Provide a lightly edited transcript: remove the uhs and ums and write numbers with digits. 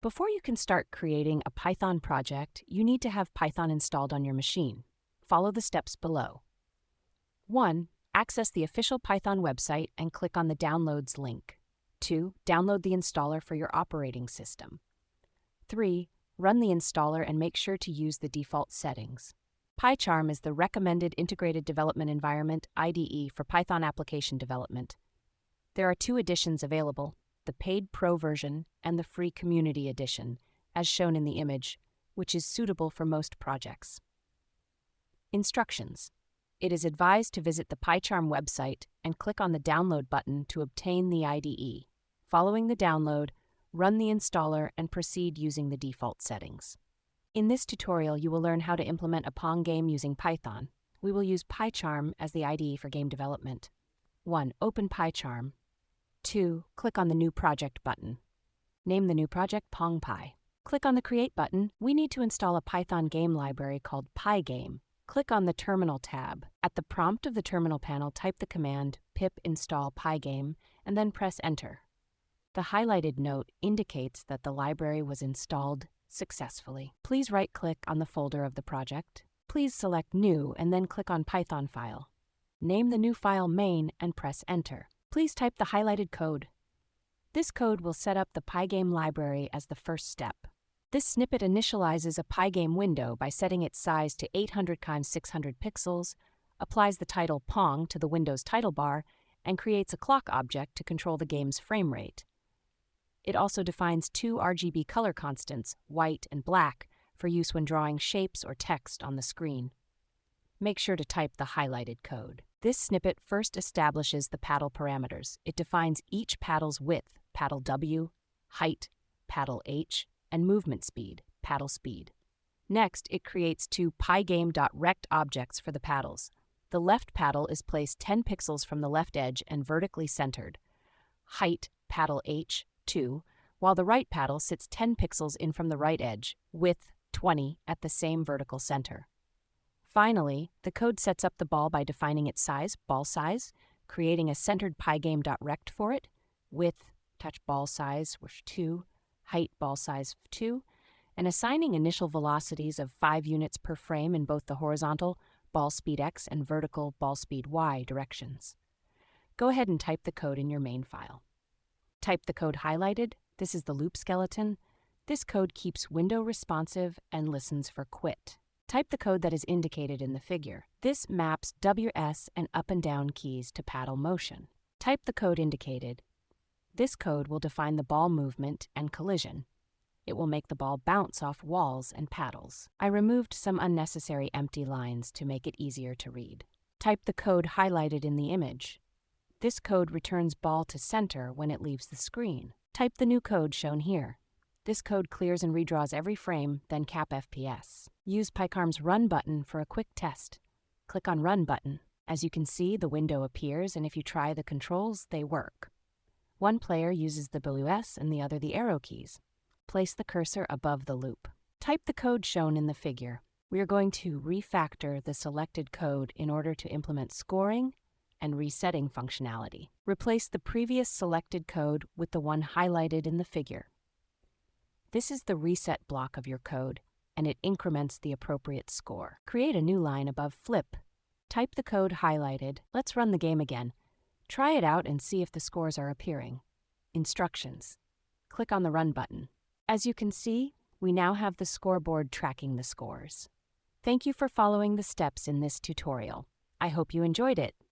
Before you can start creating a Python project, you need to have Python installed on your machine. Follow the steps below. 1. Access the official Python website and click on the Downloads link. 2. Download the installer for your operating system. 3. Run the installer and make sure to use the default settings. PyCharm is the recommended integrated development environment (IDE) for Python application development. There are 2 editions available, the paid Pro version and the free Community edition, as shown in the image, which is suitable for most projects. Instructions. It is advised to visit the PyCharm website and click on the Download button to obtain the IDE. Following the download, run the installer and proceed using the default settings. In this tutorial, you will learn how to implement a Pong game using Python. We will use PyCharm as the IDE for game development. 1. Open PyCharm. 2. Click on the New Project button. Name the new project PongPy. Click on the Create button. We need to install a Python game library called Pygame. Click on the Terminal tab. At the prompt of the terminal panel, type the command pip install pygame and then press Enter. The highlighted note indicates that the library was installed successfully. Please right-click on the folder of the project. Please select New and then click on Python file. Name the new file main and press Enter. Please type the highlighted code. This code will set up the Pygame library as the first step. This snippet initializes a Pygame window by setting its size to 800 x 600 pixels, applies the title Pong to the Window's title bar, and creates a clock object to control the game's frame rate. It also defines 2 RGB color constants, white and black, for use when drawing shapes or text on the screen. Make sure to type the highlighted code. This snippet first establishes the paddle parameters. It defines each paddle's width, paddle W, height, paddle H, and movement speed, paddle speed. Next, it creates 2 pygame.rect objects for the paddles. The left paddle is placed 10 pixels from the left edge and vertically centered. Height, paddle H, 2, while the right paddle sits 10 pixels in from the right edge, width 20 at the same vertical center. Finally, the code sets up the ball by defining its size, ball size, creating a centered pygame.rect for it, width, touch ball size, which 2, height ball size 2, and assigning initial velocities of 5 units per frame in both the horizontal ball speed x and vertical ball speed y directions. Go ahead and type the code in your main file. Type the code highlighted. This is the loop skeleton. This code keeps window responsive and listens for quit. Type the code that is indicated in the figure. This maps WS and up and down keys to paddle motion. Type the code indicated. This code will define the ball movement and collision. It will make the ball bounce off walls and paddles. I removed some unnecessary empty lines to make it easier to read. Type the code highlighted in the image. This code returns ball to center when it leaves the screen. Type the new code shown here. This code clears and redraws every frame, then cap FPS. Use PyCharm's Run button for a quick test. Click on Run button. As you can see, the window appears, and if you try the controls, they work. One player uses the WS and the other the arrow keys. Place the cursor above the loop. Type the code shown in the figure. We are going to refactor the selected code in order to implement scoring and resetting functionality. Replace the previous selected code with the one highlighted in the figure. This is the reset block of your code, and it increments the appropriate score. Create a new line above flip. Type the code highlighted. Let's run the game again. Try it out and see if the scores are appearing. Instructions. Click on the Run button. As you can see, we now have the scoreboard tracking the scores. Thank you for following the steps in this tutorial. I hope you enjoyed it.